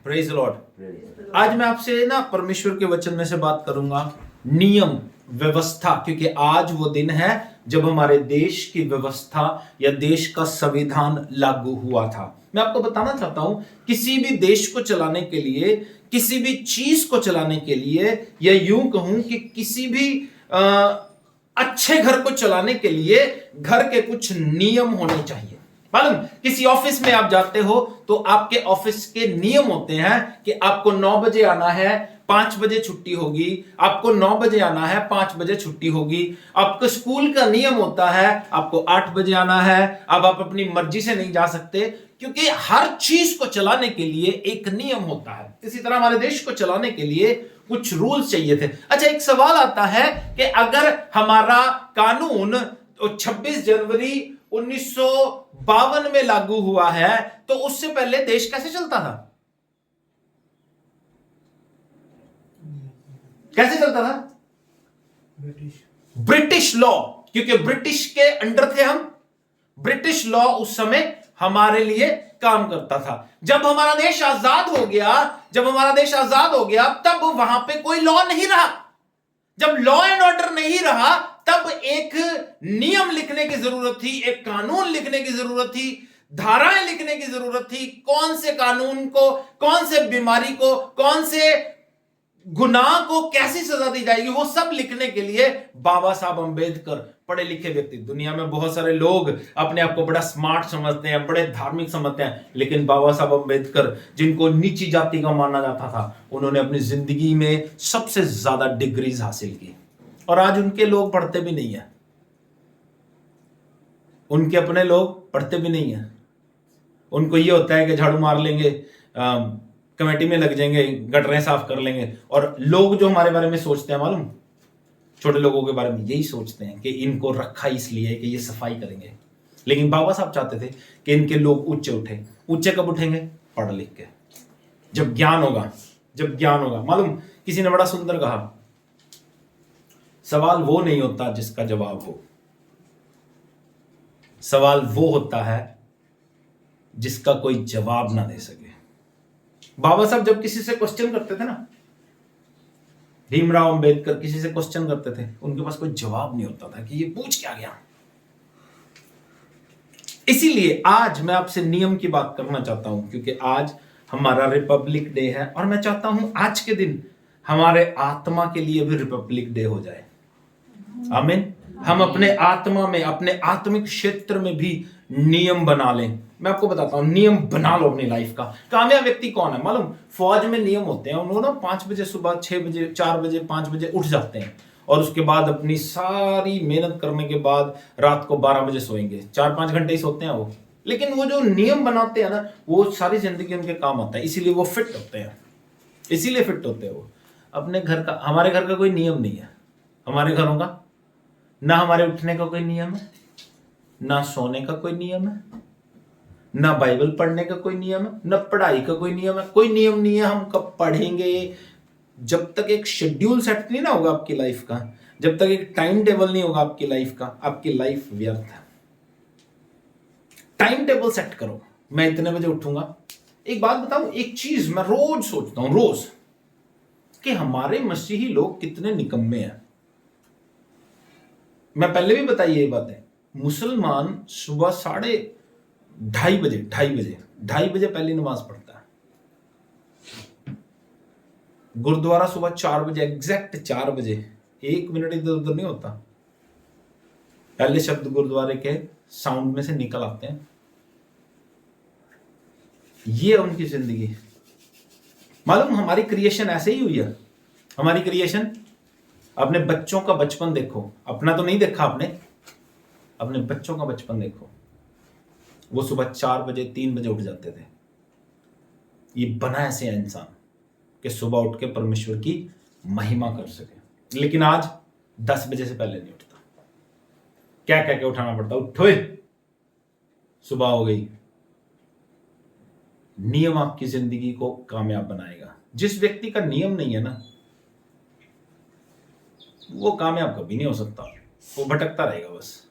Praise Lord. आज मैं आपसे ना परमेश्वर के वचन में से बात करूंगा, नियम व्यवस्था, क्योंकि आज वो दिन है जब हमारे देश की व्यवस्था या देश का संविधान लागू हुआ था। मैं आपको बताना चाहता हूं, किसी भी देश को चलाने के लिए, किसी भी चीज को चलाने के लिए, या यूं कहूं कि किसी भी अच्छे घर को चलाने के लिए घर के कुछ नियम होने चाहिए। मालूम, किसी ऑफिस में आप जाते हो तो आपके ऑफिस के नियम होते हैं कि आपको 9 बजे आना है, 5 बजे छुट्टी होगी, आपको 9 बजे आना है, 5 बजे छुट्टी होगी। आपको स्कूल का नियम होता है, आपको 8 बजे आना है। अब आप अपनी मर्जी से नहीं जा सकते, क्योंकि हर चीज को चलाने के लिए एक नियम होता है। इसी तरह हमारे देश को चलाने के लिए कुछ रूल्स चाहिए थे। अच्छा, एक सवाल आता है कि अगर हमारा कानून 26 जनवरी 1952 में लागू हुआ है, तो उससे पहले देश कैसे चलता था? कैसे चलता था? ब्रिटिश लॉ, क्योंकि ब्रिटिश के अंडर थे हम। ब्रिटिश लॉ उस समय हमारे लिए काम करता था। जब हमारा देश आजाद हो गया, तब वहां पे कोई लॉ नहीं रहा। जब लॉ एंड ऑर्डर नहीं रहा, तब एक नियम लिखने की जरूरत थी, एक कानून लिखने की जरूरत थी, धाराएं लिखने की जरूरत थी। कौन से कानून को, कौन से बीमारी को, कौन से गुनाह को कैसी सजा दी जाएगी, वो सब लिखने के लिए बाबा साहब अंबेडकर, पढ़े लिखे व्यक्ति। दुनिया में बहुत सारे लोग अपने आप को बड़ा स्मार्ट समझते हैं, बड़े धार्मिक समझते हैं, लेकिन बाबा साहब अंबेडकर, जिनको नीची जाति का माना जाता था, उन्होंने अपनी जिंदगी में सबसे ज्यादा डिग्रीज हासिल की। और आज उनके लोग पढ़ते भी नहीं है, उनके अपने लोग पढ़ते भी नहीं है। उनको ये होता है कि झाड़ू मार लेंगे, कमेटी में लग जाएंगे, गटरें साफ कर लेंगे। और लोग जो हमारे बारे में सोचते हैं, मालूम, छोटे लोगों के बारे में यही सोचते हैं कि इनको रखा इसलिए कि ये सफाई करेंगे। लेकिन बाबा साहब चाहते थे कि इनके लोग ऊंचे उठे। ऊंचे कब उठेंगे? पढ़ लिख के, जब ज्ञान होगा। मालूम, किसी ने बड़ा सुंदर कहा, सवाल वो नहीं होता जिसका जवाब हो, सवाल वो होता है जिसका कोई जवाब ना दे सके। बाबा साहब जब किसी से क्वेश्चन करते थे ना, भीमराव अंबेडकर किसी से क्वेश्चन करते थे, उनके पास कोई जवाब नहीं होता था कि ये पूछ क्या गया। इसीलिए आज मैं आपसे नियम की बात करना चाहता हूं, क्योंकि आज हमारा रिपब्लिक डे है, और मैं चाहता हूं आज के दिन हमारे आत्मा के लिए भी रिपब्लिक डे हो जाए। आमीन। हम अपने आत्मा में, अपने आत्मिक क्षेत्र में भी नियम बना लें। मैं आपको बताता हूं, नियम बना लो अपनी लाइफ का। कामयाब व्यक्ति कौन है मालूम? फौज में नियम होते हैं, उन्होंने 5 बजे सुबह, 6 बजे, 4 बजे, 5 बजे उठ जाते हैं, और उसके बाद अपनी सारी मेहनत करने के बाद रात को 12 बजे सोएंगे। 4-5 घंटे ही सोते हैं वो, लेकिन वो जो नियम बनाते हैं ना, वो सारी जिंदगी उनके काम आता है। इसीलिए वो फिट होते हैं, वो अपने घर का। हमारे घर का कोई नियम नहीं है, हमारे घरों का ना हमारे उठने का कोई नियम है, ना सोने का कोई नियम है, ना बाइबल पढ़ने का कोई नियम है, ना पढ़ाई का कोई नियम है। कोई नियम नहीं है हम कब पढ़ेंगे। जब तक एक शेड्यूल सेट नहीं ना होगा आपकी लाइफ का, जब तक एक टाइम टेबल नहीं होगा आपकी लाइफ का, आपकी लाइफ व्यर्थ है। टाइम टेबल सेट करो, मैं इतने बजे उठूंगा। एक बात बताऊं, एक चीज मैं रोज सोचता हूं, रोज, कि हमारे मसीही लोग कितने निकम्मे हैं। मैं पहले भी बताई ये बात है, मुसलमान सुबह 2:30 बजे पहली नमाज पढ़ता है। गुरुद्वारा सुबह 4 बजे, एग्जैक्ट 4 बजे, 1 मिनट इधर उधर नहीं होता। पहले शब्द गुरुद्वारे के साउंड में से निकल आते हैं। ये है उनकी जिंदगी। मालूम, हमारी क्रिएशन ऐसे ही हुई है। हमारी क्रिएशन, अपने बच्चों का बचपन देखो, अपना तो नहीं देखा आपने, अपने बच्चों का बचपन देखो। वो सुबह 4 बजे, 3 बजे उठ जाते थे। ये बना ऐसे है इंसान कि सुबह उठ के परमेश्वर की महिमा कर सके। लेकिन आज 10 बजे से पहले नहीं उठता, क्या कह के उठाना पड़ता, उठो, सुबह हो गई। नियम आपकी जिंदगी को कामयाब बनाएगा। जिस व्यक्ति का नियम नहीं है ना, वो कामयाब कभी नहीं हो सकता, वो भटकता रहेगा बस।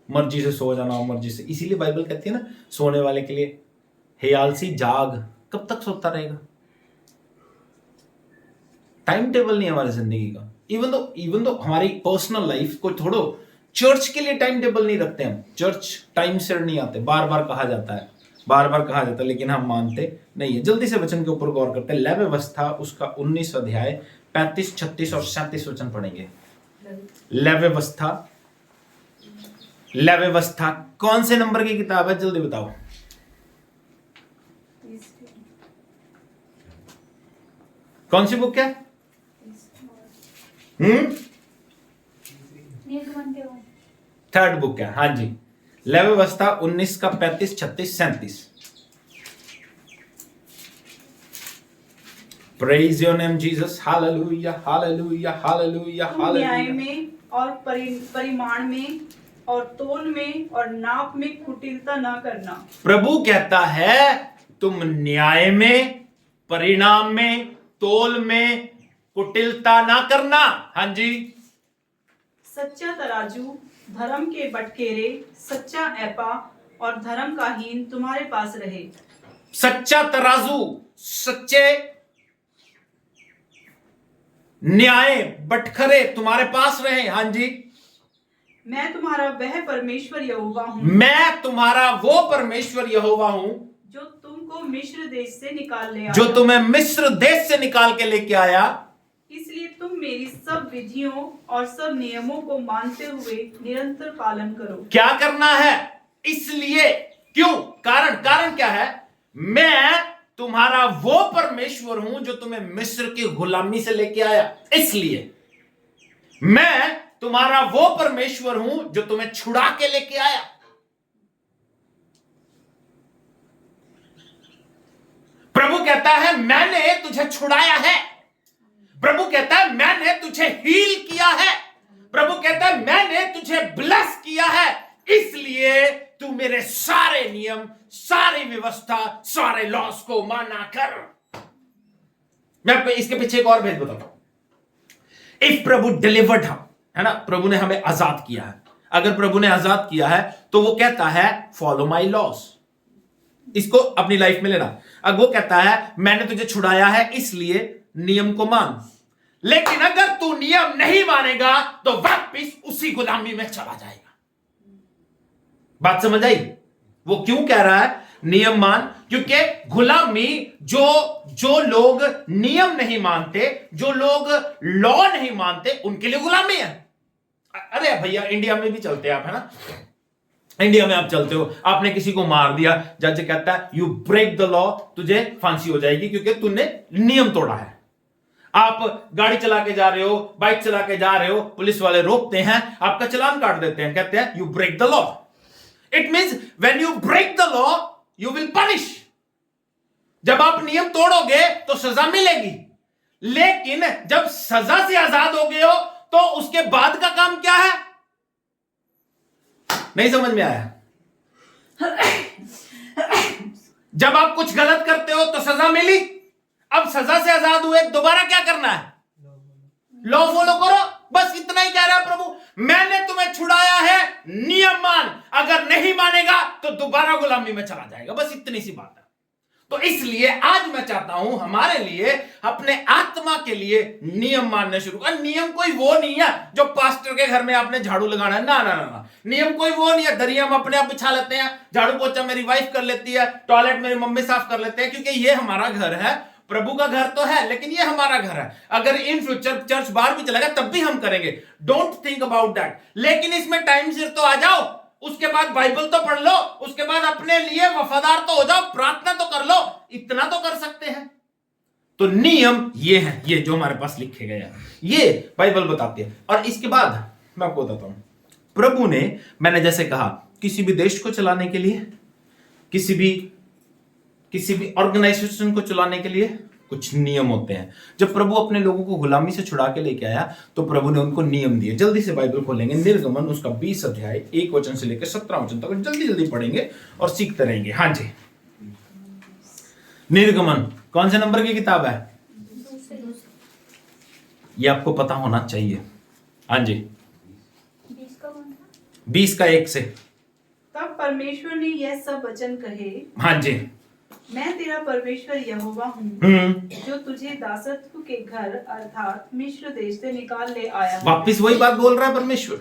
मर्जी से सो जाना, मर्जी से। इसीलिए बाइबल कहती है ना, सोने वाले के लिए हे आलसी जाग, कब तक सोता रहेगा? टाइम टेबल नहीं है हमारी जिंदगी का। इवन दो हमारी पर्सनल लाइफ को छोड़ो, चर्च के लिए टाइम टेबल नहीं रखते हम। चर्च टाइम से नहीं आते, बार बार कहा जाता है, लेकिन हम मानते नहीं है। जल्दी से वचन के ऊपर गौर करते हैं। लय व्यवस्था उसका 19 अध्याय 35, 36 और 37 वचन पढ़ेंगे। लय व्यवस्था कौन से नंबर की किताब है, जल्दी बताओ। कौन सी बुक है? थर्ड बुक है, हाँ जी। लय व्यवस्था 19 का 35, 36, 37। Praise your name Jesus, hallelujah hallelujah hallelujah hallelujah. न्याय में और परिमाण में और तोल में और नाप में कुटिलता ना करना। प्रभु कहता है तुम न्याय में, परिणाम में, तोल में कुटिलता ना करना। हाँ जी। सच्चा तराजू, धर्म के बटकेरे, सच्चा एपा और धर्म का हीन तुम्हारे पास रहे। सच्चा तराजू, सच्चे न्याय बटखरे तुम्हारे पास रहे। हाँ जी। मैं तुम्हारा वह परमेश्वर यहोवा हूँ, मैं तुम्हारा वो परमेश्वर यहोवा हूं जो तुमको मिस्र देश से निकाल ले आया। जो तुम्हें मिस्र देश से निकाल के लेके आया। इसलिए तुम मेरी सब विधियों और सब नियमों को मानते हुए निरंतर पालन करो। क्या करना है? इसलिए, क्यों? कारण क्या है? मैं तुम्हारा वो परमेश्वर हूं जो तुम्हें मिस्र की गुलामी से लेके आया। इसलिए मैं तुम्हारा वो परमेश्वर हूं जो तुम्हें छुड़ा के लेके आया। प्रभु कहता है मैंने तुझे छुड़ाया है। प्रभु कहता है मैंने तुझे हील किया है। प्रभु कहता है मैंने तुझे ब्लेस किया है। इसलिए तू मेरे सारे नियम, सारी व्यवस्था, सारे लॉस को माना कर। मैं इसके पीछे एक और भेद बताता हूं। इफ प्रभु डिलीवर्ड हम, है ना, प्रभु ने हमें आजाद किया है। अगर प्रभु ने आजाद किया है तो वो कहता है फॉलो माई लॉस। इसको अपनी लाइफ में लेना। अब वो कहता है मैंने तुझे छुड़ाया है इसलिए नियम को मान। लेकिन अगर तू नियम नहीं मानेगा तो वापिस उसी गुलामी में चला जाएगा। बात समझ आई? वो क्यों कह रहा है नियम मान? क्योंकि गुलामी, जो लोग नियम नहीं मानते, जो लोग लॉ नहीं मानते, उनके लिए गुलामी है। अरे भैया इंडिया में भी चलते हैं आप, है ना। इंडिया में आप चलते हो, आपने किसी को मार दिया, जज कहता है यू ब्रेक द लॉ, तुझे फांसी हो जाएगी क्योंकि तूने नियम तोड़ा है। आप गाड़ी चला के जा रहे हो, बाइक चला के जा रहे हो, पुलिस वाले रोकते हैं, आपका चालान काट देते हैं, कहते हैं you break the law. It means when you break the law you will punish. जब आप नियम तोड़ोगे तो सजा मिलेगी। लेकिन जब सजा से आजाद हो गए हो तो उसके बाद का काम क्या है? नहीं समझ में आया? जब आप कुछ गलत करते हो तो सजा मिली, अब सजा से आजाद हुए, दोबारा क्या करना है? लॉ फॉलो करो। बस इतना ही कह रहा है प्रभु, मैंने तुम्हें छुड़ाया है, नियम मान। अगर नहीं मानेगा तो दोबारा गुलामी में चला जाएगा। बस इतनी सी बात है। तो इसलिए आज मैं चाहता हूं हमारे लिए, अपने आत्मा के लिए नियम मानने शुरू कर। नियम कोई वो नहीं है जो पास्टर के घर में आपने झाड़ू लगाना है, ना ना ना ना। नियम कोई वो नहीं है दरिया हम अपने आप बिछा लेते हैं, झाड़ू पोछा मेरी वाइफ कर लेती है, टॉयलेट मेरी मम्मी साफ कर लेते हैं, क्योंकि ये हमारा घर है। प्रभु का घर तो है लेकिन ये हमारा घर है। अगर इन फ्यूचर चर्च बाहर भी चलेगा तब भी हम करेंगे, डोंट थिंक अबाउट दैट। लेकिन इसमें टाइम सिर तो आ जाओ, उसके बाद बाइबल तो पढ़ लो, उसके बाद अपने लिए वफादार तो हो जाओ, प्रार्थना तो कर लो, इतना तो कर सकते हैं। तो नियम ये है, ये जो हमारे पास लिखे गए हैं, ये बाइबल बताती है। और इसके बाद मैं आपको बताता हूं, प्रभु ने, मैंने जैसे कहा, किसी भी देश को चलाने के लिए, किसी भी ऑर्गेनाइजेशन को चलाने के लिए कुछ नियम होते हैं। जब प्रभु अपने लोगों को गुलामी से छुड़ा के लेके आया तो प्रभु ने उनको नियम दिए। जल्दी से बाइबल खोलेंगे, निर्गमन उसका 20 अध्याय 1 वचन से लेकर 17 वचन तक जल्दी पढ़ेंगे और सीखते रहेंगे। हाँ जी, निर्गमन कौन से नंबर की किताब है? ये आपको पता होना चाहिए। हाँ जी, 20 का 1 से। तब परमेश्वर ने यह सब वचन कहे। हाँ जी, मैं तेरा परमेश्वर यहोवा हूँ जो तुझे दासत्व के घर अर्थात मिस्र देश से निकाल ले आया हूँ। वापिस वही बात बोल रहा है परमेश्वर,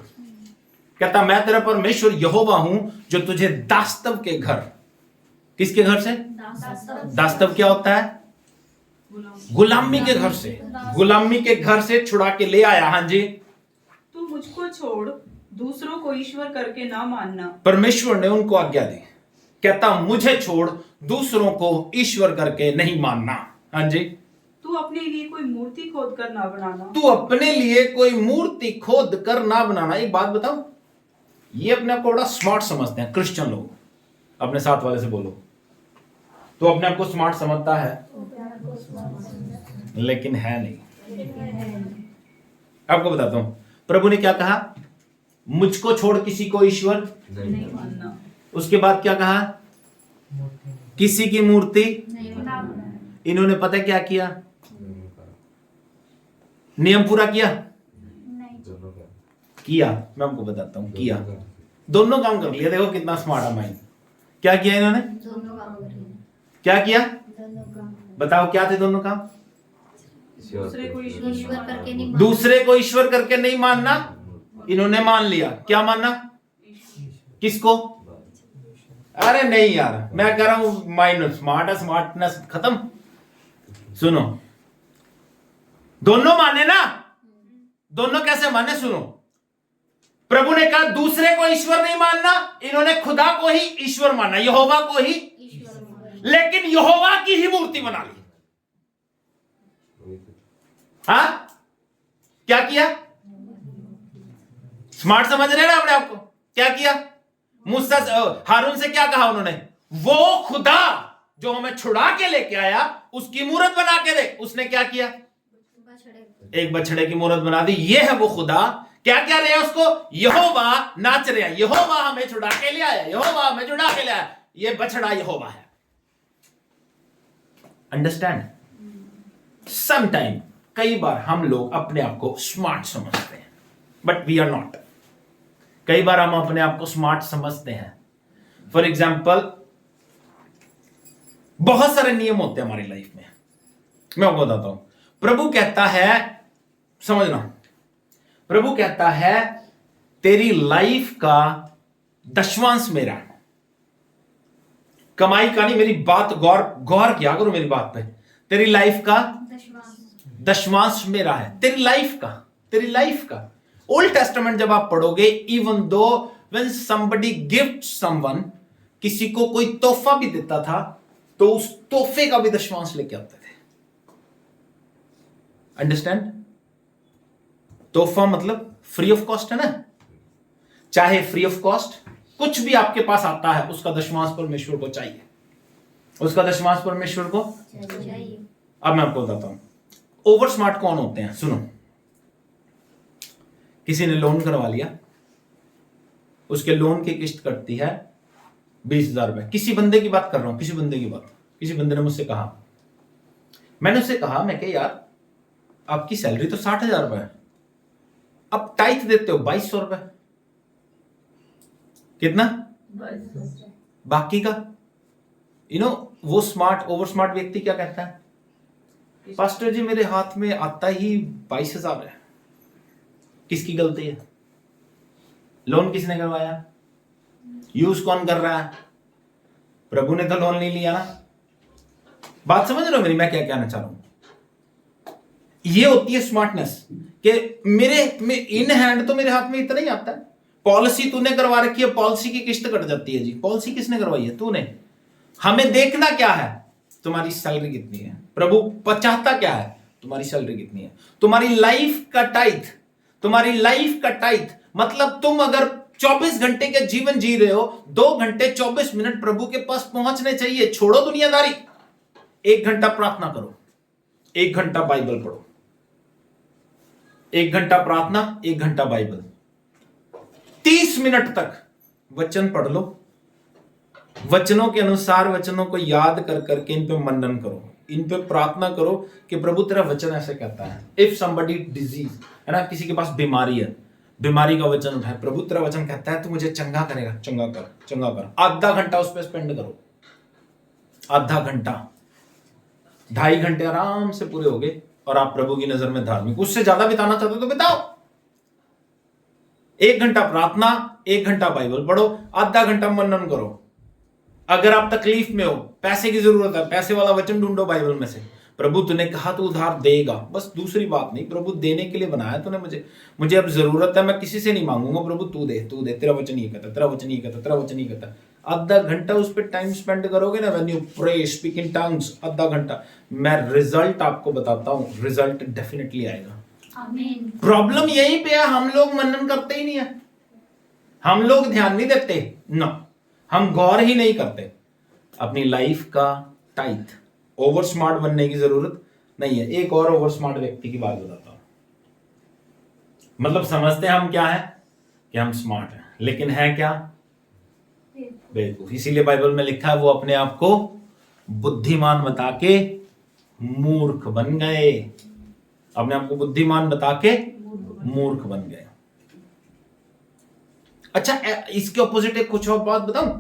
कहता मैं तेरा परमेश्वर यहोवा हूं जो तुझे दास्तव के घर, किसके घर से? दास्तव क्या होता है? गुलामी के घर से, गुलामी के घर से छुड़ा के ले आया। हाँ जी, तू मुझको छोड़ दूसरों को ईश्वर करके ना मानना। परमेश्वर ने उनको आज्ञा दी, कहता मुझे छोड़ दूसरों को ईश्वर करके नहीं मानना। हाँ जी, तू अपने लिए कोई मूर्ति खोद कर ना बनाना। तू अपने लिए कोई मूर्ति खोद कर ना बनाना। एक बात बताओ, ये अपने आप को बड़ा स्मार्ट समझते हैं क्रिश्चियन लोग। अपने साथ वाले से बोलो, तो अपने आप को स्मार्ट समझता है लेकिन है नहीं। आपको बताता हूं प्रभु ने क्या कहा, मुझको छोड़ किसी को ईश्वर नहीं मानना। उसके बाद क्या कहा, किसी की मूर्ति। इन्होंने पता क्या किया, नियम पूरा किया किया मैं आपको बताता हूं, किया दोनों काम कर लिया। देखो कितना स्मार्ट है माइंड। क्या किया इन्होंने, क्या किया बताओ, क्या थे दोनों काम? दूसरे को ईश्वर करके नहीं दूसरे को ईश्वर करके नहीं मानना, इन्होंने मान लिया। क्या मानना? किसको? अरे नहीं यार, मैं कह रहा हूं माइंड स्मार्ट है, स्मार्टनेस खत्म। सुनो, दोनों माने ना, दोनों कैसे माने? सुनो, प्रभु ने कहा दूसरे को ईश्वर नहीं मानना, इन्होंने खुदा को ही ईश्वर माना, यहोवा को ही, लेकिन यहोवा की ही मूर्ति बना ली। हाँ, क्या किया? स्मार्ट समझ रहे हैं ना अपने आप को? क्या किया? मूसा हारून से क्या कहा उन्होंने, वो खुदा जो हमें छुड़ा के लेके आया उसकी मूर्त बना के दे। उसने क्या किया? एक बछड़े की मूर्त बना दी। ये है वो खुदा। क्या क्या रहे उसको? यहोवा नाच रहे हैं, यहोवा हमें छुड़ा के ले आया, यहोवा हमें छुड़ा के ले आया। ये बछड़ा यहोवा है। अंडरस्टैंड? समटाइम, कई बार हम लोग अपने आप को स्मार्ट समझते हैं, बट वी आर नॉट। कई बार हम अपने आप को स्मार्ट समझते हैं। फॉर एग्जाम्पल, बहुत सारे नियम होते हैं हमारी लाइफ में। मैं आपको बताता हूं, प्रभु कहता है, समझना, प्रभु कहता है तेरी लाइफ का दशवांश मेरा है। कमाई का नहीं, मेरी बात गौर किया करो मेरी बात पे। तेरी लाइफ का दशवांश मेरा है। तेरी लाइफ का ओल्ड टेस्टामेंट जब आप पढ़ोगे, even though when somebody gift someone, किसी को कोई तोहफा भी देता था तो उस तोहफे का भी दशवांश लेके आते थे। अंडरस्टैंड? तोहफा मतलब फ्री ऑफ कॉस्ट है ना। चाहे फ्री ऑफ कॉस्ट कुछ भी आपके पास आता है, उसका दशवांश परमेश्वर को चाहिए, उसका दशवांश परमेश्वर को चाहिए। अब मैं आपको बताता हूं ओवर स्मार्ट कौन होते हैं। सुनो, किसी ने लोन करवा लिया, उसके लोन की किस्त कटती है 20,000 रुपए। किसी बंदे की बात कर रहा हूं, किसी बंदे ने मुझसे कहा, मैंने उससे कहा, मैं क्या यार आपकी सैलरी तो 60,000 रुपए है, अब टाइथ देते हो 2,200 रुपए, कितना? बाकी का वो ओवर स्मार्ट व्यक्ति क्या कहता है, पास्टर जी मेरे हाथ में आता ही 22,000 है। किसकी गलती है? लोन किसने करवाया? यूज कौन कर रहा है? प्रभु ने तो लोन नहीं लिया ना। बात समझ रहे हो मेरी, मैं क्या कहना चाह रहा हूं? ये होती है स्मार्टनेस कि मेरे इन हैंड तो मेरे हाथ में इतना ही आता है। पॉलिसी तूने करवा रखी है, पॉलिसी की किस्त कट जाती है जी। पॉलिसी किसने करवाई है? तूने। हमें देखना क्या है? तुम्हारी सैलरी कितनी है। प्रभु चाहता क्या है? तुम्हारी सैलरी कितनी है। तुम्हारी लाइफ का टाइथ मतलब तुम अगर 24 घंटे के जीवन जी रहे हो, 2 घंटे 24 मिनट प्रभु के पास पहुंचने चाहिए। छोड़ो दुनियादारी, 1 घंटा प्रार्थना करो, 1 घंटा बाइबल पढ़ो, 1 घंटा प्रार्थना, 1 घंटा बाइबल, 30 मिनट तक वचन पढ़ लो। वचनों के अनुसार वचनों को याद कर करके इन पे मनन करो, इन पे प्रार्थना करो कि प्रभु तेरा वचन ऐसे कहता है। इफ समबडी डिजीज है ना, किसी के पास बीमारी है, बीमारी का वचन उठाए, प्रभु तेरा वचन कहता है तू मुझे चंगा करेगा, चंगा कर। आधा घंटा उस पर स्पेंड करो, आधा घंटा, 2.5 घंटे आराम से पूरे हो गए और आप प्रभु की नजर में धार्मिक। उससे ज्यादा बिताना चाहते हो तो बिताओ। 1 घंटा प्रार्थना, 1 घंटा बाइबल पढ़ो, आधा घंटा मनन करो। अगर आप तकलीफ में हो, पैसे की जरूरत है, पैसे वाला वचन ढूंढो बाइबल में से। प्रभु तूने कहा तू उधार देगा, बस दूसरी बात नहीं, प्रभु देने के लिए बनाया तूने मुझे अब जरूरत है, मैं किसी से नहीं मांगूंगा, प्रभु तू दे, तेरा वचन ये कहता, तेरा वचन ये कहता, तेरा वचन ये कहता। आधा घंटा उस पर टाइम स्पेंड करोगे ना, when you pray, speak in tongues, आधा घंटा, मैं रिजल्ट आपको बताता हूं, रिजल्ट डेफिनेटली आएगा। आमीन। प्रॉब्लम यहीं पे है, हम लोग मनन करते ही नहीं है, हम लोग ध्यान नहीं देते ना, हम गौर ही नहीं करते अपनी लाइफ का टाइथ। ओवर स्मार्ट बनने की जरूरत नहीं है। एक और ओवर स्मार्ट व्यक्ति की बात बताता हूं, मतलब समझते हैं हम क्या है कि हम स्मार्ट हैं, लेकिन है क्या? बेवकूफ। इसीलिए बाइबल में लिखा है वो अपने आप को बुद्धिमान बता के मूर्ख बन गए, अपने आप को बुद्धिमान बता के मूर्ख बन गए। अच्छा, इसके ऑपोजिट एक कुछ और बात बताऊं,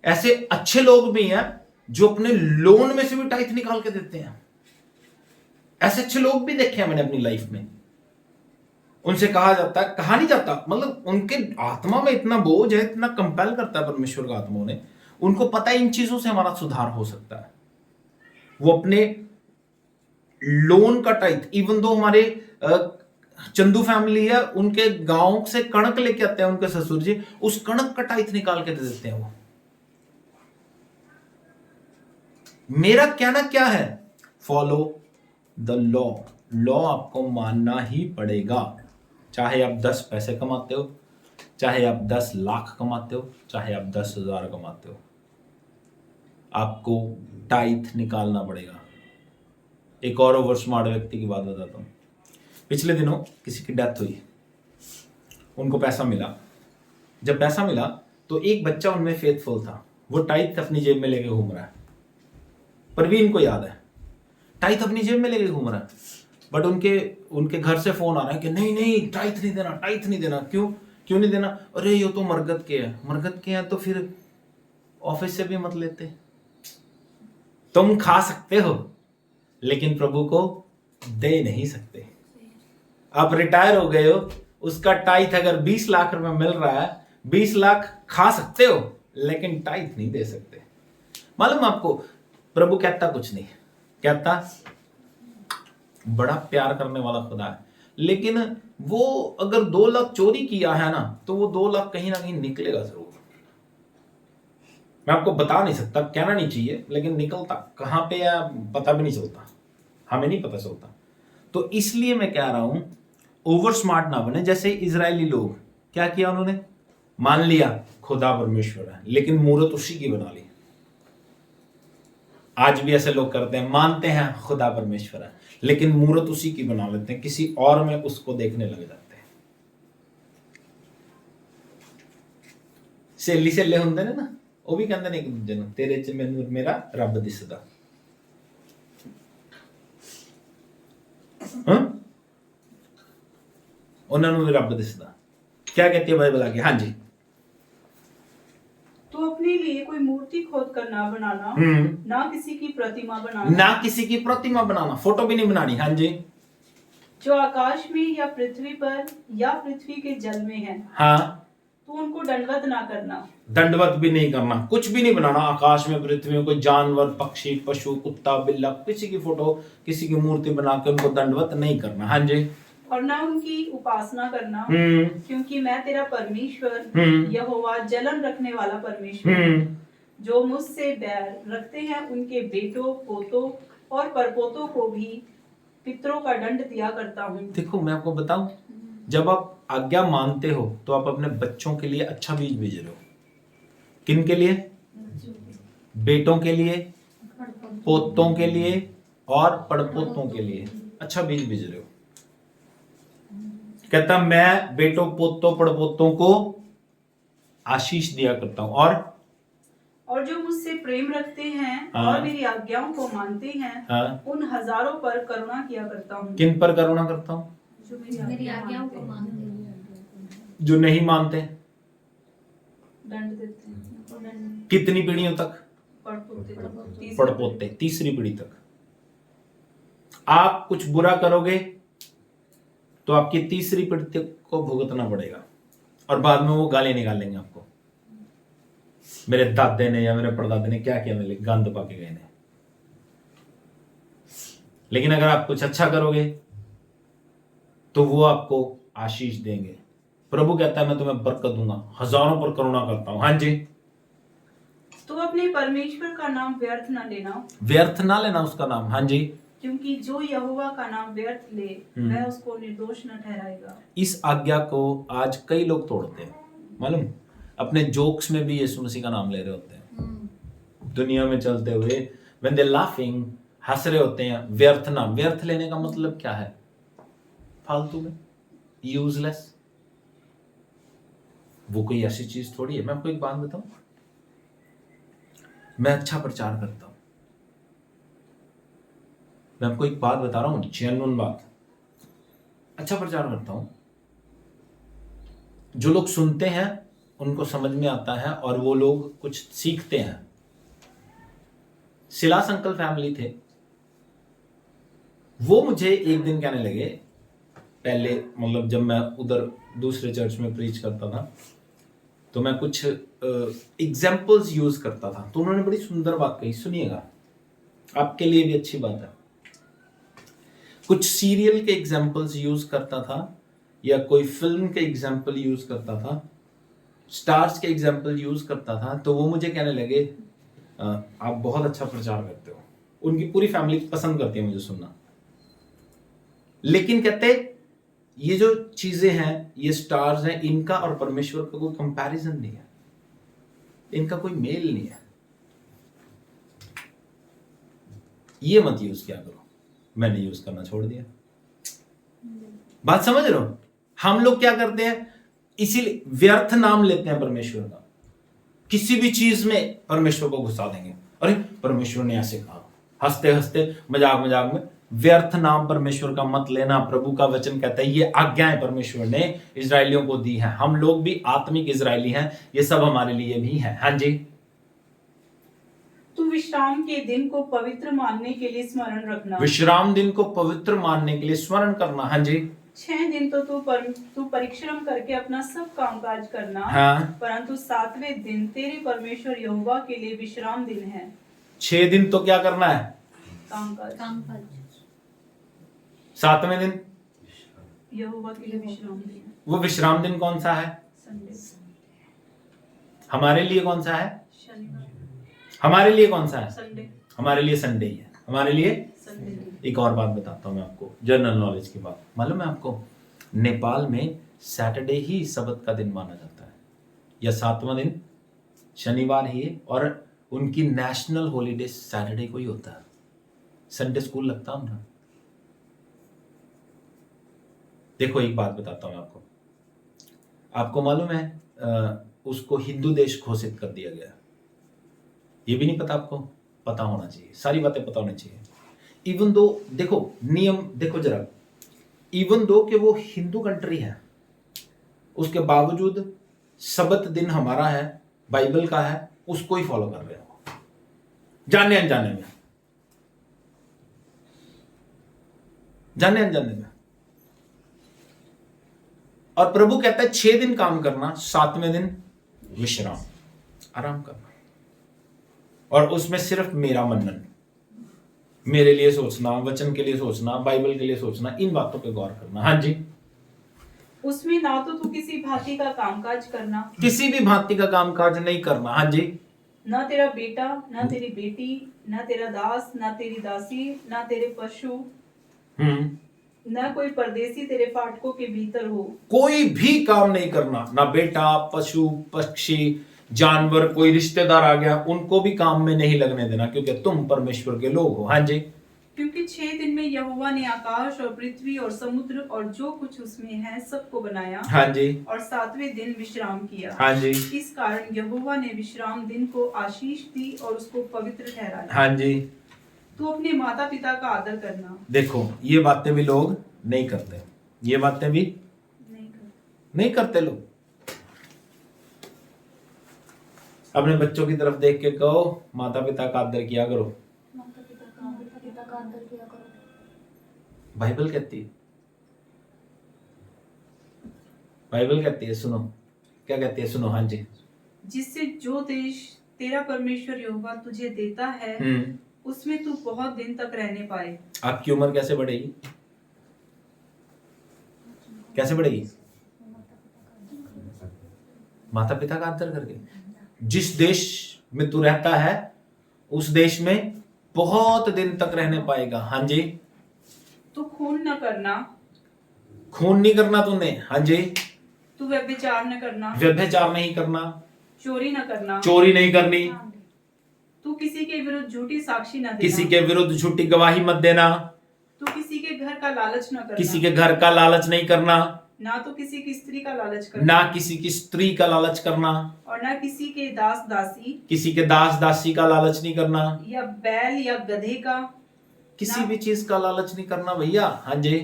ऐसे अच्छे लोग भी हैं जो अपने लोन में से भी टाइथ निकाल के देते हैं। ऐसे अच्छे लोग भी देखे हैं मैंने अपनी लाइफ में। उनसे कहा जाता है, कहा नहीं जाता, मतलब उनके आत्मा में इतना बोझ है, इतना कंपेल करता है परमेश्वर का आत्मा ने, उनको पता है इन चीजों से हमारा सुधार हो सकता है। वो अपने लोन का टाइथ, इवन दो हमारे चंदू फैमिली है, उनके गांव से कणक लेके आते हैं उनके ससुर जी, उस कणक का टाइथ निकाल के दे देते हैं वो। मेरा कहना क्या है? Follow the law. लॉ आपको मानना ही पड़ेगा, चाहे आप 10 पैसे कमाते हो, चाहे आप 10 लाख कमाते हो, चाहे आप 10,000 कमाते हो, आपको टाइथ निकालना पड़ेगा। एक और ओवर स्मार्ट व्यक्ति की बात बताता हूं। पिछले दिनों किसी की डेथ हुई, उनको पैसा मिला। जब पैसा मिला तो एक बच्चा उनमें फेथफुल था, वो टाइथ अपनी जेब में लेके घूम रहा है। परवीन को याद है, टाइथ अपनी जेब में लेके घूम रहा है, बट उनके घर से फोन आ रहा है कि नहीं नहीं टाइथ नहीं देना, टाइथ नहीं देना। क्यों नहीं देना? अरे ये तो मरगत के है, मरगत के हैं तो फिर ऑफिस से भी मत लेते। तुम खा सकते हो लेकिन प्रभु को दे नहीं सकते। आप रिटायर हो गए हो, उसका टाइथ अगर 20 लाख रुपए मिल रहा है, 20 लाख खा सकते हो लेकिन टाइथ नहीं दे सकते। मालूम आपको, प्रभु कहता कुछ नहीं, कहता बड़ा प्यार करने वाला खुदा है, लेकिन वो अगर 2 लाख चोरी किया है ना, तो वो 2 लाख कहीं ना कहीं निकलेगा जरूर। मैं आपको बता नहीं सकता, कहना नहीं चाहिए, लेकिन निकलता कहां पे है पता भी नहीं चलता, हमें नहीं पता चलता। तो इसलिए मैं कह रहा हूं, ओवर स्मार्ट ना बने। जैसे इजरायली लोग, क्या किया उन्होंने? मान लिया खुदा परमेश्वर है, लेकिन मूर्त उसी की बना ली। आज भी ऐसे लोग करते हैं, मानते हैं खुदा परमेश्वर है, लेकिन मूर्त उसी की बना लेते हैं, किसी और में उसको देखने लग जाते हैं। सहेली होंगे ना, वो भी कहते हैं एक दूजे ਨੂੰ, तेरे च मैनू मेरा रब दिसदा। उन्होंने भी रब दिसदा। क्या कहती है बाइबल आगे? हाँ जी, तो अपने लिए कोई मूर्ति खोद कर ना बनाना, ना किसी की प्रतिमा बनाना, ना किसी की प्रतिमा बनाना, फोटो भी नहीं बनानी। हाँ जी, जो आकाश में या पृथ्वी पर या पृथ्वी के जल में है, हाँ, तो उनको दंडवत ना करना, दंडवत भी नहीं करना, कुछ भी नहीं बनाना। आकाश में पृथ्वी में कोई जानवर, पक्षी, पशु, कुत्ता, बिल्ला, किसी की फोटो, किसी की मूर्ति बना के उनको दंडवत नहीं करना। हाँ जी, और ना उनकी उपासना करना, क्योंकि मैं तेरा परमेश्वर यहोवा जलन रखने वाला परमेश्वर, जो मुझसे बैर रखते हैं उनके बेटों, पोतों और परपोतों को भी पितरों का दंड दिया करता हूँ। देखो मैं आपको बताऊं, जब आप आज्ञा मानते हो तो आप अपने बच्चों के लिए अच्छा बीज बीज रहे हो। किन के लिए? बेटों के लिए, पोतों के लिए और पड़पोतों के लिए अच्छा बीज बीज रहे हो। कहता मैं बेटों, पोतों, पड़पोतों को आशीष दिया करता हूं, और जो मुझसे प्रेम रखते हैं और मेरी आज्ञाओं को मानते हैं, उन हजारों पर करुणा किया करता हूँ। किन पर करुणा करता हूं? जो मेरी आज्ञाओं को मानते हैं। जो नहीं मानते दंड देते हैं। कितनी पीढ़ियों तक? पड़पोते, तीसरी पीढ़ी तक। आप कुछ बुरा करोगे तो आपकी तीसरी पीढ़ी तक को भुगतना पड़ेगा, और बाद में वो गाली निकालेंगे आपको, मेरे दादे ने या मेरे परदादे ने क्या किया, मेरे गंद पाके गए ने। लेकिन अगर आप कुछ अच्छा करोगे तो वो आपको आशीष देंगे। प्रभु कहता है मैं तुम्हें बरकत दूंगा, हजारों पर करुणा करता हूं। हाँ जी, तो अपने परमेश्वर का नाम व्यर्थ न लेना, व्यर्थ ना लेना उसका नाम। हाँ जी, क्योंकि जो यहोवा का नाम व्यर्थ ले वह उसको निर्दोष न ठहराएगा। इस आज्ञा को आज कई लोग तोड़ते हैं, मालूम, अपने जोक्स में भी यीशु मसीह का नाम ले रहे होते हैं, दुनिया में चलते हुए when they laughing, हंस रहे होते हैं। व्यर्थ नाम, व्यर्थ लेने का मतलब क्या है? फालतू में, यूजलेस। वो कोई ऐसी चीज थोड़ी है। मैं आपको एक बात बताऊं, मैं अच्छा प्रचार करता हूं, मैं आपको एक बात बता रहा हूं, जेन्युइन बात, अच्छा प्रचार करता हूं, जो लोग सुनते हैं उनको समझ में आता है और वो लोग कुछ सीखते हैं। सिलास अंकल फैमिली थे, वो मुझे एक दिन कहने लगे, पहले मतलब जब मैं उधर दूसरे चर्च में प्रीच करता था तो मैं कुछ एग्जाम्पल्स यूज करता था, तो उन्होंने बड़ी सुंदर बात कही, सुनिएगा, आपके लिए भी अच्छी बात है। कुछ सीरियल के एग्जाम्पल्स यूज करता था या कोई फिल्म के एग्जाम्पल यूज करता था, स्टार्स के एग्जाम्पल यूज करता था, तो वो मुझे कहने लगे आप बहुत अच्छा प्रचार करते हो। उनकी पूरी फैमिली पसंद करती है मुझे सुनना, लेकिन कहते ये जो चीजें हैं, ये स्टार्स हैं, इनका और परमेश्वर का कोई कंपैरिजन नहीं है, इनका कोई मेल नहीं है, ये मत यूज किया करो। मैंने यूज करना छोड़ दिया। बात समझ रहे हो? हम लोग क्या करते हैं, इसीलिए व्यर्थ नाम लेते हैं परमेश्वर का, किसी भी चीज में परमेश्वर को घुसा देंगे। अरे परमेश्वर ने ऐसे कहा, हंसते हंसते मजाक मजाक में। व्यर्थ नाम परमेश्वर का मत लेना। प्रभु का वचन कहता है ये आज्ञाएं परमेश्वर ने इजरायलियों को दी हैं। हम लोग भी आत्मिक इजरायली हैं, ये सब हमारे लिए भी है। हाँ जी, तू विश्राम के दिन को पवित्र मानने के लिए स्मरण रखना। विश्राम दिन को पवित्र मानने के लिए स्मरण करना। हाँ जी, 6 दिन तो तू परिश्रम करके अपना सब कामकाज करना, हाँ, परंतु 7वें दिन तेरे परमेश्वर यहोवा के लिए विश्राम दिन है। 6 दिन तो क्या करना है? कामकाज। 7वें दिन यहोवा के लिए विश्राम दिन है। वो विश्राम दिन कौन सा है? संडे। हमारे लिए कौन सा है? शनिवार। हमारे लिए कौन सा है? संडे। हमारे लिए संडे ही है। हमारे लिए संडे। एक और बात बताता हूं मैं आपको, जनरल नॉलेज की बात। मालूम है आपको, नेपाल में सैटरडे ही सबत का दिन माना जाता है, या 7वां दिन शनिवार ही है, और उनकी नेशनल हॉलीडे सैटरडे को ही होता है। संडे स्कूल लगता है उनका। देखो एक बात बताता हूं आपको, आपको मालूम है उसको हिंदू देश घोषित कर दिया गया। ये भी नहीं पता आपको? पता होना चाहिए, सारी बातें पता होनी चाहिए। इवन दो, देखो नियम देखो जरा, इवन दो कि वो हिंदू कंट्री है, उसके बावजूद सबत दिन हमारा है, बाइबल का है, उसको ही फॉलो कर रहे हो, जाने अनजाने में, जाने अनजाने में। और प्रभु कहता है 6 दिन काम करना, 7वें दिन विश्राम, आराम करना, और उसमें सिर्फ मेरा मनन, मेरे लिए सोचना, वचन के लिए सोचना, बाइबल के लिए सोचना, इन बातों पे गौर करना। हाँ जी, उसमें ना तो तू किसी भांति का कामकाज करना, किसी भी भांति का कामकाज नहीं करना। हाँ जी, ना तेरा बेटा, ना तेरी बेटी, ना तेरा दास, ना तेरी दासी, ना तेरे पशु, ना कोई परदेसी तेरे फाटकों के भीतर हो। कोई भी काम नहीं करना, ना बेटा, पशु, पक्षी, जानवर, कोई रिश्तेदार आ गया, उनको भी काम में नहीं लगने देना, क्योंकि तुम परमेश्वर के लोग हो। हाँ जी, क्योंकि 6 दिन में यहोवा ने आकाश और पृथ्वी और समुद्र और जो कुछ उसमें है सबको बनाया। हाँ जी, और 7वें दिन विश्राम किया। हाँ जी, इस कारण यहोवा ने विश्राम दिन को आशीष दी और उसको पवित्र ठहराया। हाँ जी, तू अपने माता पिता का आदर करना। देखो ये बातें भी लोग नहीं करते, ये बातें भी नहीं करते लोग। अपने बच्चों की तरफ देख के कहो, माता पिता का आदर किया करो। माता पिता का आदर किया करो। बाइबल कहती है, बाइबल कहती है, सुनो क्या कहती है, सुनो। हाँ जी। जिससे जो देश तेरा परमेश्वर यहोवा तुझे देता है उसमें तू बहुत दिन तक रहने पाए। आपकी उम्र कैसे बढ़ेगी? कैसे बढ़ेगी? माता पिता का आदर करके। जिस देश में तू रहता है उस देश में बहुत दिन तक रहने पाएगा। हाँ जी। तू खून न करना। खून नहीं करना तूने। हाँ जी। तू व्यभिचार न करना। व्यभिचार नहीं करना। चोरी न करना। चोरी नहीं करनी। तू किसी के विरुद्ध झूठी साक्षी न देना। किसी के विरुद्ध झूठी गवाही मत देना। तू किसी के घर का लालच न करना। किसी के घर का लालच नहीं करना। ना तो किसी की स्त्री का लालच करना। ना किसी की स्त्री का लालच करना। और ना किसी के दास दासी। किसी के दास दासी का लालच नहीं करना। या बैल या गधे का। किसी भी चीज का लालच नहीं करना भैया। हाँ जी।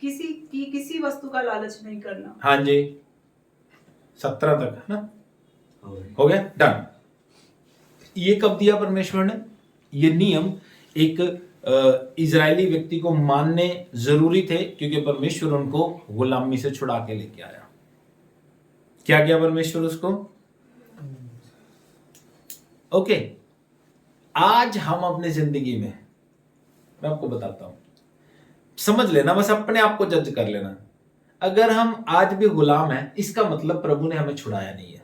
किसी वस्तु का लालच नहीं करना। हाँ जी। 17 तक है ना? हो गया, डन। ये कब दिया परमेश्वर ने? ये नियम एक इजरायली व्यक्ति को मानने जरूरी थे, क्योंकि परमेश्वर उनको गुलामी से छुड़ा के लेके आया। क्या किया परमेश्वर उसको? ओके। आज हम अपनी जिंदगी में, मैं आपको बताता हूं, समझ लेना, बस अपने आप को जज कर लेना। अगर हम आज भी गुलाम हैं, इसका मतलब प्रभु ने हमें छुड़ाया नहीं है।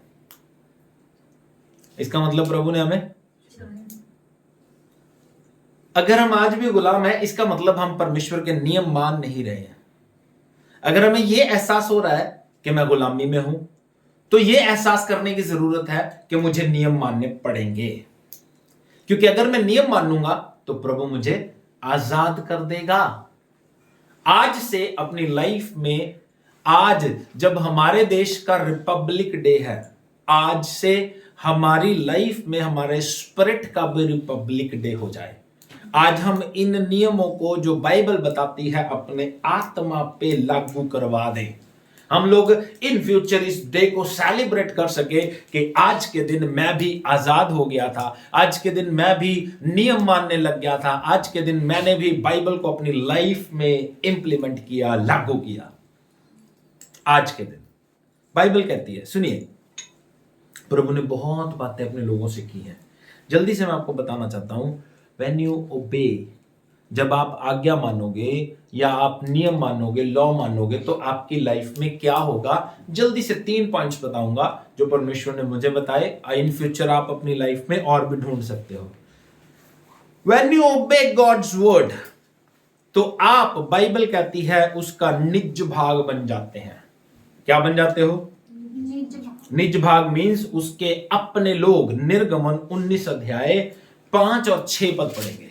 इसका मतलब प्रभु ने हमें, अगर हम आज भी गुलाम हैं, इसका मतलब हम परमेश्वर के नियम मान नहीं रहे हैं। अगर हमें यह एहसास हो रहा है कि मैं गुलामी में हूं, तो यह एहसास करने की जरूरत है कि मुझे नियम मानने पड़ेंगे, क्योंकि अगर मैं नियम मानूंगा तो प्रभु मुझे आजाद कर देगा। आज से अपनी लाइफ में, आज जब हमारे देश का रिपब्लिक डे है, आज से हमारी लाइफ में हमारे स्पिरिट का भी रिपब्लिक डे हो जाए। आज हम इन नियमों को जो बाइबल बताती है अपने आत्मा पे लागू करवा दें। हम लोग इन फ्यूचर इस डे को सेलिब्रेट कर सके कि आज के दिन मैं भी आजाद हो गया था, आज के दिन मैं भी नियम मानने लग गया था, आज के दिन मैंने भी बाइबल को अपनी लाइफ में इंप्लीमेंट किया, लागू किया। आज के दिन बाइबल कहती है, सुनिए, प्रभु ने बहुत बातें अपने लोगों से की हैं। जल्दी से मैं आपको बताना चाहता हूं, व्हेन यू ओबे, जब आप आज्ञा मानोगे या आप नियम मानोगे, लॉ मानोगे, तो आपकी लाइफ में क्या होगा। जल्दी से 3 पॉइंट्स बताऊंगा जो परमेश्वर ने मुझे बताए। इन फ्यूचर आप अपनी लाइफ में और भी ढूंढ सकते हो। व्हेन यू ओबे गॉड्स वर्ड, तो आप, बाइबल कहती है, उसका निज भाग बन जाते हैं। क्या बन जाते हो? निज भाग मीन्स उसके अपने लोग। निर्गमन 19 अध्याय 5 और 6 पद पढ़ेंगे।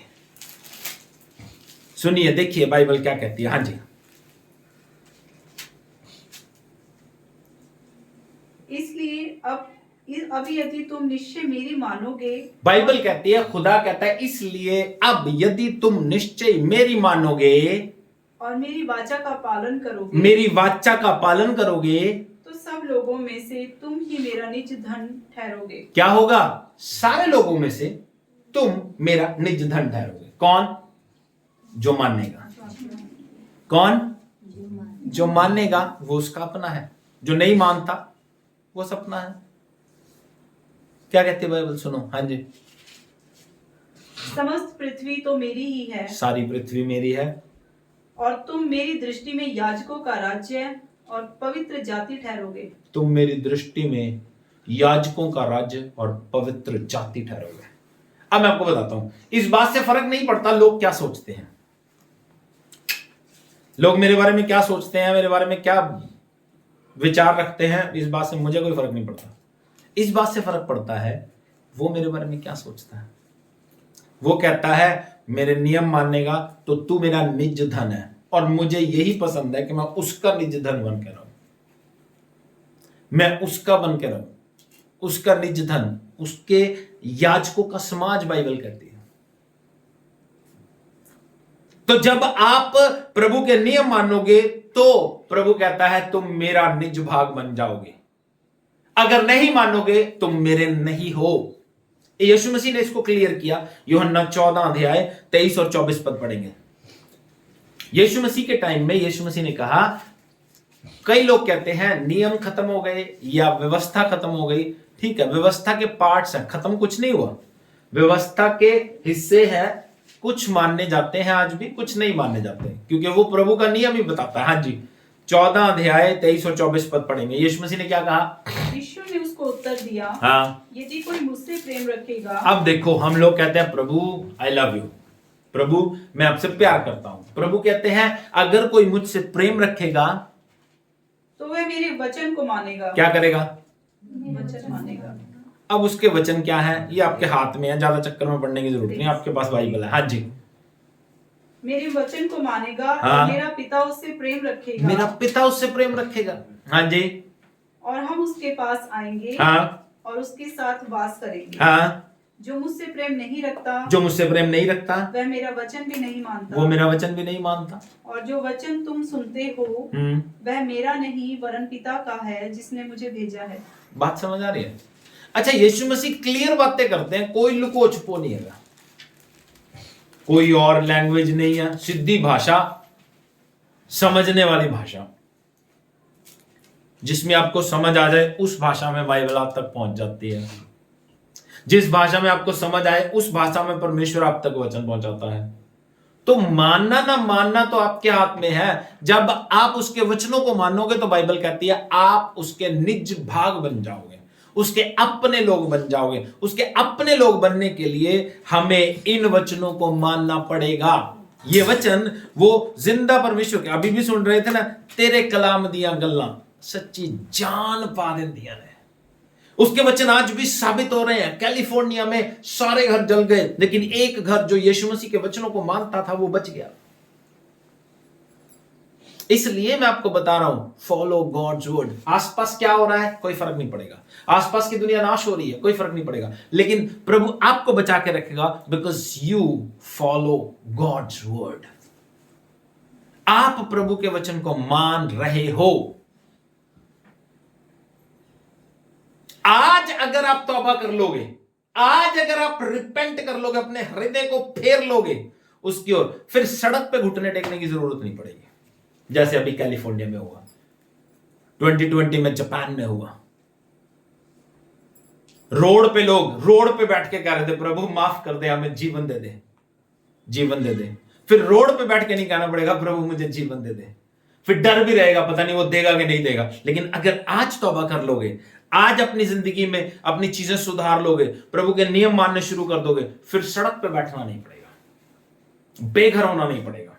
सुनिए, देखिए बाइबल क्या कहती है। हाँ जी। इसलिए अब यदि तुम निश्चय मेरी मानोगे, बाइबल कहती है, खुदा कहता है, इसलिए अब यदि तुम निश्चय मेरी मानोगे और मेरी वाचा का पालन करोगे, मेरी वाचा का पालन करोगे, तो सब लोगों में से तुम ही मेरा निज धन ठहरोगे। क्या होगा? सारे लोगों में से तुम मेरा निज धन ठहरोगे। कौन? जो मानेगा। कौन? जो मानेगा वो उसका अपना है, जो नहीं मानता वो सपना है। क्या कहती है बाइबल? सुनो। हाँ जी। समस्त पृथ्वी तो मेरी ही है, सारी पृथ्वी मेरी है, और तुम मेरी दृष्टि में याजकों का राज्य और पवित्र जाति ठहरोगे। तुम मेरी दृष्टि में याजकों का राज्य और पवित्र जाति ठहरोगे। अब मैं आपको बताता हूं, इस बात से फर्क नहीं पड़ता लोग क्या सोचते हैं, लोग मेरे बारे में क्या सोचते हैं, मेरे बारे में क्या विचार रखते हैं, इस बात से मुझे कोई फर्क नहीं पड़ता। इस बात से फर्क पड़ता है वो मेरे बारे में क्या सोचता है। वो कहता है मेरे नियम मानेगा तो तू मेरा निज धन है, और मुझे यही पसंद है कि मैं उसका निज धन बन के रहूं, मैं उसका बन के रहूं, उसका निज धन, उसके याजकों का समाज, बाइबल कहती है। तो जब आप प्रभु के नियम मानोगे तो प्रभु कहता है तुम मेरा निज भाग बन जाओगे। अगर नहीं मानोगे तुम मेरे नहीं हो। यीशु मसीह ने इसको क्लियर किया। यूहन्ना 14 अध्याय 23 और 24 पद पढ़ेंगे। यीशु मसीह के टाइम में यीशु मसीह ने कहा, कई लोग कहते हैं नियम खत्म हो गए या व्यवस्था खत्म हो गई। ठीक है, व्यवस्था के पार्ट्स हैं, खत्म कुछ नहीं हुआ। व्यवस्था के हिस्से हैं, कुछ मानने जाते हैं आज भी, कुछ नहीं मानने जाते हैं, क्योंकि वो प्रभु का नियम ही बताता है। हाँ जी, 14 अध्याय 23 और 24 पद पढ़ेंगे। यीशु मसीह ने क्या कहा? यीशु ने उसको उत्तर दिया, हाँ, यदि कोई मुझसे प्रेम रखेगा। अब देखो, हम लोग कहते हैं प्रभु आई लव यू, प्रभु मैं आपसे प्यार करता हूं। प्रभु कहते हैं अगर कोई मुझसे प्रेम रखेगा तो वह मेरे वचन को मानेगा। क्या करेगा? वचन मानेगा। अब उसके वचन क्या है ये आपके हाथ में है, ज्यादा चक्कर में पड़ने की जरूरत नहीं, आपके पास बाइबल है। हाँ जी, मेरे वचन को मानेगा। हाँ। और मेरा पिता उससे प्रेम रखेगा। मेरा पिता उससे प्रेम रखेगा। हाँ जी, और हम उसके पास आएंगे। हाँ, और उसके साथ वास करेंगे। हाँ, जो मुझसे प्रेम नहीं रखता, जो मुझसे प्रेम नहीं रखता वह मेरा वचन भी नहीं मानता। वो मेरा वचन भी नहीं मानता। और जो वचन तुम सुनते हो वह मेरा नहीं वरन पिता का है जिसने मुझे भेजा है। बात समझ आ रही है? अच्छा, यीशु मसीह क्लियर बातें करते हैं, कोई लुको छुपो नहीं है, कोई और लैंग्वेज नहीं है, सीधी भाषा, समझने वाली भाषा, जिसमें आपको समझ आ जाए उस भाषा में बाइबल आप तक पहुंच जाती है। जिस भाषा में आपको समझ आए उस भाषा में परमेश्वर आप तक वचन पहुंचाता है। तो मानना ना मानना तो आपके हाथ में है। जब आप उसके वचनों को मानोगे तो बाइबल कहती है आप उसके निज भाग बन जाओगे, उसके अपने लोग बन जाओगे। उसके अपने लोग बनने के लिए हमें इन वचनों को मानना पड़ेगा। ये वचन वो जिंदा परमेश्वर के, अभी भी सुन रहे थे ना, तेरे कलाम दिया गल्ला सच्ची जान पा दिया ने। उसके वचन आज भी साबित हो रहे हैं। कैलिफोर्निया में सारे घर जल गए, लेकिन एक घर जो यीशु मसीह के वचनों को मानता था वो बच गया। इसलिए मैं आपको बता रहा हूं, फॉलो गॉड्स वर्ड। आसपास क्या हो रहा है कोई फर्क नहीं पड़ेगा, आसपास की दुनिया नाश हो रही है कोई फर्क नहीं पड़ेगा, लेकिन प्रभु आपको बचा के रखेगा because you follow God's word. आप प्रभु के वचन को मान रहे हो। आज अगर आप तौबा कर लोगे, आज अगर आप रिपेंट कर लोगे, अपने हृदय को फेर लोगे उसकी ओर, फिर सड़क पे घुटने टेकने की जरूरत नहीं पड़ेगी। जैसे अभी कैलिफोर्निया में हुआ, 2020 में जापान में हुआ, रोड पे लोग रोड पे बैठ के कह रहे थे प्रभु माफ कर दे, हमें जीवन दे दे, जीवन दे दे। फिर रोड पे बैठ के नहीं कहना पड़ेगा प्रभु मुझे जीवन दे दे। फिर डर भी रहेगा, पता नहीं वो देगा कि नहीं देगा। लेकिन अगर आज तौबा कर लोगे, आज अपनी जिंदगी में अपनी चीजें सुधार लोगे, प्रभु के नियम मानने शुरू कर दोगे, फिर सड़क पे बैठना नहीं पड़ेगा, बेघर होना नहीं पड़ेगा।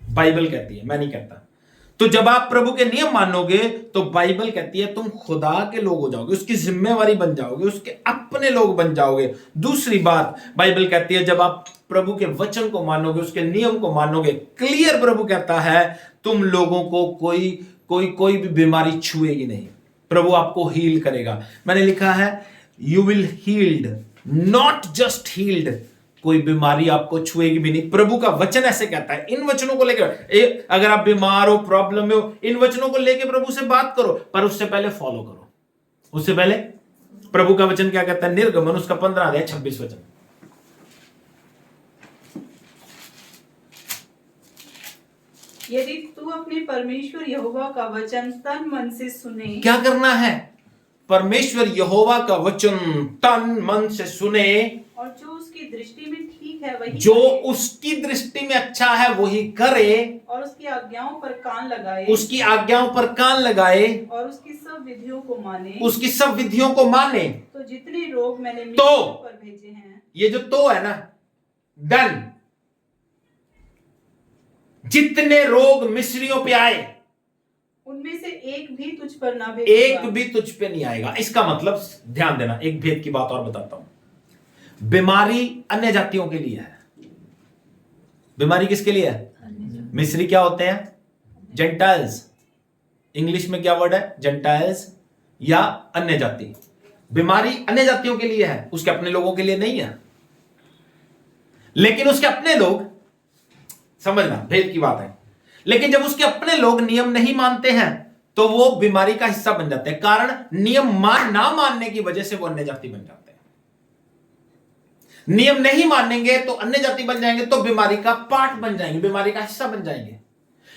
बाइबल कहती है, मैं नहीं कहता। तो जब आप प्रभु के नियम मानोगे तो बाइबल कहती है तुम खुदा के लोग हो जाओगे, उसकी जिम्मेवारी बन जाओगे, उसके अपने लोग बन जाओगे। दूसरी बात बाइबल कहती है जब आप प्रभु के वचन को मानोगे, उसके नियम को मानोगे, क्लियर प्रभु कहता है तुम लोगों को कोई भी बीमारी छुएगी नहीं। प्रभु आपको हील करेगा। मैंने लिखा है you will healed, not just healed. कोई बीमारी आपको छुएगी भी नहीं। प्रभु का वचन ऐसे कहता है। इन वचनों को लेकर अगर आप बीमार हो, प्रॉब्लम में हो, इन वचनों को लेकर प्रभु से बात करो, पर उससे पहले फॉलो करो। उससे पहले प्रभु का वचन क्या कहता है? निर्गमन उसका 15 अध्याय 26 वचन, यदि तू अपने परमेश्वर यहोवा का वचन तन मन से सुने। क्या करना है? परमेश्वर यहोवा का वचन तन मन से सुने, और जो उसकी दृष्टि में ठीक है वही जो करे, उसकी दृष्टि में अच्छा है वही करे, और उसकी आज्ञाओं पर कान लगाए, उसकी आज्ञाओं पर कान लगाए, और उसकी सब विधियों को माने, उसकी सब विधियों को माने। तो जितने रोग मैंने तो मिस्रियों पर भेजे हैं, ये जो तो है ना, डन, जितने रोग मिस्रियों पे आए उनमें से एक भी तुझ पर ना भेजूंगा। एक भी तुझ पे नहीं आएगा। इसका मतलब ध्यान देना, एक भेद की बात और बताता हूं। बीमारी अन्य जातियों के लिए है। बीमारी किसके लिए है? मिस्री क्या होते हैं? जेंटाइल्स। इंग्लिश में क्या वर्ड है? जेंटाइल्स या अन्य जाति। बीमारी अन्य जातियों के लिए है, उसके अपने लोगों के लिए नहीं है। लेकिन उसके अपने लोग, समझना भेद की बात है, लेकिन जब उसके अपने लोग नियम नहीं मानते हैं तो वो बीमारी का हिस्सा बन जाते हैं। कारण नियम ना मानने की वजह से वो अन्य जाति बन जाते हैं। नियम नहीं मानेंगे तो अन्य जाति बन जाएंगे, तो बीमारी का पार्ट बन जाएंगे, बीमारी का हिस्सा बन जाएंगे।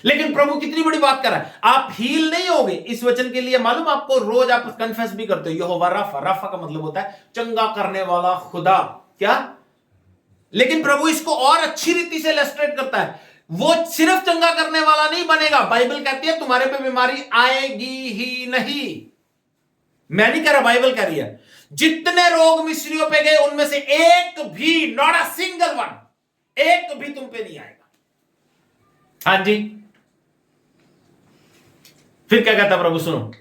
लेकिन प्रभु कितनी बड़ी बात कर रहा है, आप हील नहीं होगे इस वचन के लिए। मालूम आपको, रोज आप कन्फेस भी करते हो यहोवा राफा। राफा का मतलब होता है चंगा करने वाला खुदा। क्या? लेकिन प्रभु इसको और अच्छी रीति से इलस्ट्रेट करता है। वो सिर्फ चंगा करने वाला नहीं बनेगा। बाइबल कहती है तुम्हारे पे बीमारी आएगी ही नहीं। मैं नहीं कह रहा, बाइबल कह रही है। जितने रोग मिस्रियों पे गए उनमें से एक भी, नॉट अ सिंगल वन, एक भी तुम पे नहीं आएगा। हाँ जी। फिर क्या कहता प्रभु, सुनो।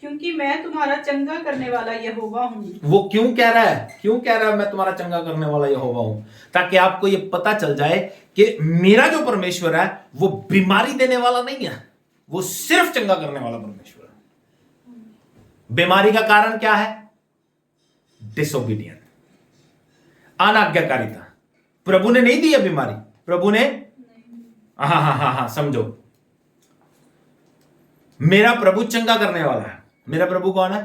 क्योंकि मैं तुम्हारा चंगा करने वाला यहोवा हूं। वो क्यों कह रहा है? क्यों कह रहा है मैं तुम्हारा चंगा करने वाला यहोवा हूं? ताकि आपको यह पता चल जाए कि मेरा जो परमेश्वर है वो बीमारी देने वाला नहीं है, वो सिर्फ चंगा करने वाला परमेश्वर है। बीमारी का कारण क्या है? डिसोबीडियंस, अनाज्ञाकारिता। प्रभु ने नहीं दी है बीमारी, प्रभु ने हाँ, समझो। मेरा प्रभु चंगा करने वाला है। मेरा प्रभु कौन है?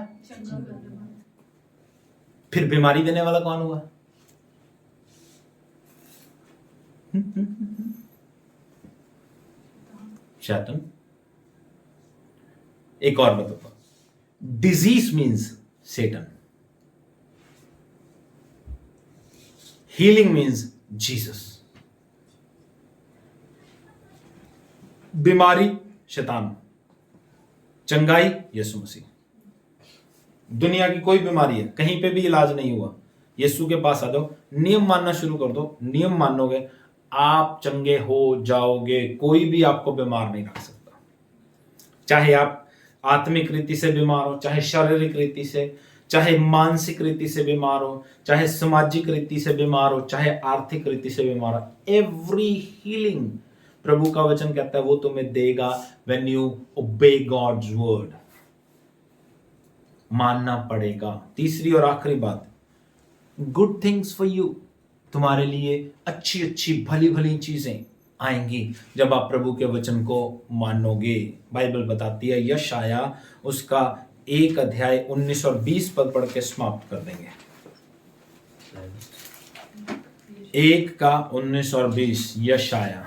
फिर बीमारी देने वाला कौन हुआ? शैतान। एक और बताता, डिजीज मीन्स सेटन, हीलिंग मीन्स जीसस। बीमारी शैतान, चंगाई यीशु मसीह। दुनिया की कोई बीमारी है, कहीं पे भी इलाज नहीं हुआ, यीशु के पास आ जाओ, नियम मानना शुरू कर दो, नियम मानोगे, आप चंगे हो जाओगे। कोई भी आपको बीमार नहीं रख सकता। चाहे आप आत्मिक रीति से बीमार हो, चाहे शारीरिक रीति से, चाहे मानसिक रीति से बीमार हो, चाहे सामाजिक रीति से बीमार हो, चाहे आर्थिक रीति से बीमार हो, एवरी हीलिंग प्रभु का वचन कहता है वो तुम्हें देगा व्हेन यू ओबे गॉड्स वर्ड। मानना पड़ेगा। तीसरी और आखिरी बात, गुड थिंग्स फॉर यू, तुम्हारे लिए अच्छी अच्छी भली भली चीजें आएंगी जब आप प्रभु के वचन को मानोगे। बाइबल बताती है, यशाया उसका 1 अध्याय 19 और 20 पद पढ़ के समाप्त कर देंगे। 1 का 19 और 20, यशाया।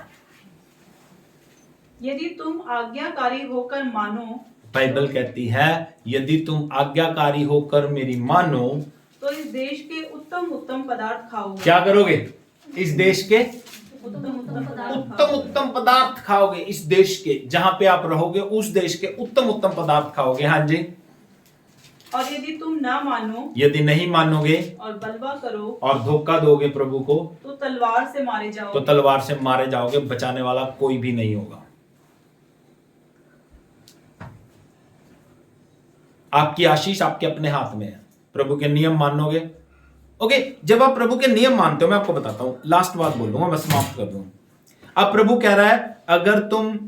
यदि तुम आज्ञाकारी होकर मानो, बाइबल कहती है यदि तुम आज्ञाकारी होकर मेरी मानो तो इस देश के उत्तम उत्तम पदार्थ खाओगे। क्या करोगे? इस देश के उत्तम उत्तम पदार्थ खाओगे। इस देश के, जहां पे आप रहोगे उस देश के उत्तम उत्तम पदार्थ खाओगे। हाँ जी। और यदि तुम ना मानो, यदि नहीं मानोगे और बलवा करो, और धोखा दोगे प्रभु को, तो तलवार से मारे तो जाओगे। तलवार से मारे जाओगे। बचाने वाला कोई भी नहीं होगा। आपकी आशीष आपके अपने हाथ में है। प्रभु के नियम मानोगे। ओके, जब आप प्रभु के नियम मानते हो, मैं आपको बताता हूं, लास्ट बात बोल दूंगा, मैं समाप्त कर दूं। अब प्रभु कह रहा है अगर तुम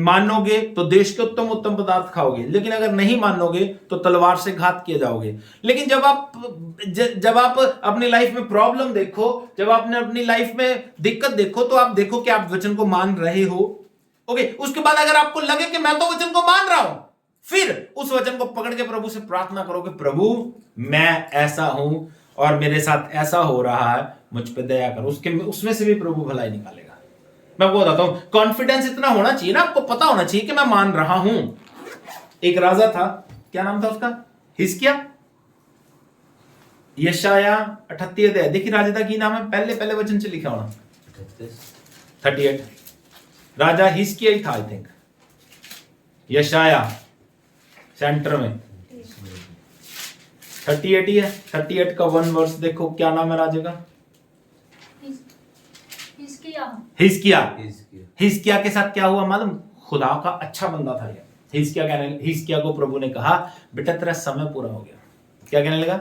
मानोगे तो देश के उत्तम उत्तम पदार्थ खाओगे, लेकिन अगर नहीं मानोगे तो तलवार से घात किए जाओगे। लेकिन जब आप अपनी लाइफ में प्रॉब्लम देखो, जब आपने अपनी लाइफ में दिक्कत देखो, तो आप देखो कि आप वचन को मान रहे हो। ओके, उसके बाद अगर आपको लगे कि मैं तो वचन को मान रहा हूं, फिर उस वचन को पकड़ के प्रभु से प्रार्थना करोगे, प्रभु मैं ऐसा हूं और मेरे साथ ऐसा हो रहा है, मुझ पे दया करो। उसमें से भी प्रभु भलाई निकालेगा। मैं आपको बताता हूं, कॉन्फिडेंस इतना होना चाहिए ना, आपको पता होना चाहिए कि मैं मान रहा हूं। एक राजा था, क्या नाम था उसका? हिजकिय्याह। यशाया 38 अध्याय, देखिए राजा की नाम है, पहले वचन से लिखा होना 38। राजा हिजकिय्याह ही था, आई थिंक। यशाया सेंटर में 38 ही है। 38 का 1 वर्स देखो, क्या नाम है राजा का? हिजकिय्याह के साथ क्या हुआ मालूम? खुदा का अच्छा बंदा था ये। हिजकिय्याह को प्रभु ने कहा, बेटा तेरा समय पूरा हो गया। क्या कहने लगा?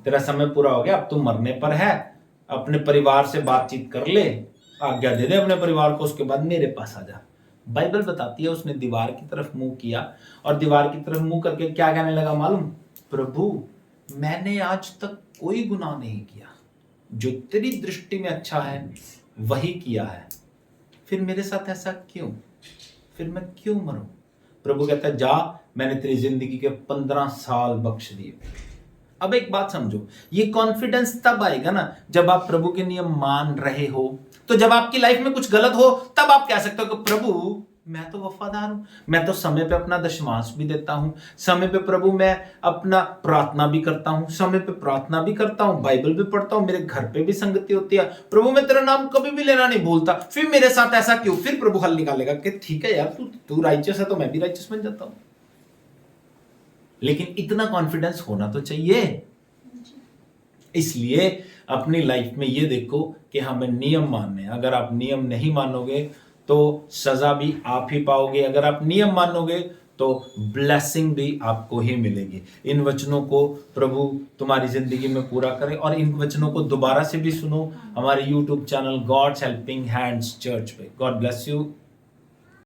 तेरा समय पूरा हो गया, अब तू मरने पर है। अपने परिवार से बातचीत कर ले, आज्ञा दे दे अपने परिवार को, उसके बाद मेरे पास आ जा। बाइबल बताती है उसने दीवार की तरफ मुंह किया और दीवार की तरफ मुंह करके क्या कहने लगा मालूम? प्रभु मैंने आज तक कोई गुनाह नहीं किया, जो तेरी दृष्टि में अच्छा है वही किया है, फिर मेरे साथ ऐसा क्यों? फिर मैं क्यों मरूं? प्रभु कहता है जा, मैंने तेरी जिंदगी के 15 साल बख्श दिए। अब एक बात समझो, ये कॉन्फिडेंस तब आएगा ना जब आप प्रभु के नियम मान रहे हो। तो जब आपकी लाइफ में कुछ गलत हो तब आप कह सकते हो कि प्रभु मैं तो वफादार हूं, मैं तो समय पे अपना दशमांश भी देता हूं, समय पे प्रभु मैं अपना प्रार्थना भी करता हूं, समय पे प्रार्थना भी करता हूं, बाइबल भी पढ़ता हूं, मेरे घर पे भी संगति होती है, प्रभु मैं तेरा नाम कभी भी लेना नहीं भूलता। फिर मेरे साथ ऐसा क्यों? फिर प्रभु हल निकालेगा कि ठीक है यार, तू राइचियस है तो मैं भी राइचियस बन जाता हूं। लेकिन इतना कॉन्फिडेंस होना तो चाहिए। इसलिए अपनी लाइफ में ये देखो कि हमें नियम मानने हैं। अगर आप नियम नहीं मानोगे तो सजा भी आप ही पाओगे, अगर आप नियम मानोगे तो ब्लेसिंग भी आपको ही मिलेगी। इन वचनों को प्रभु तुम्हारी जिंदगी में पूरा करे और इन वचनों को दोबारा से भी सुनो हमारे YouTube channel God's helping hands church पे। God bless you.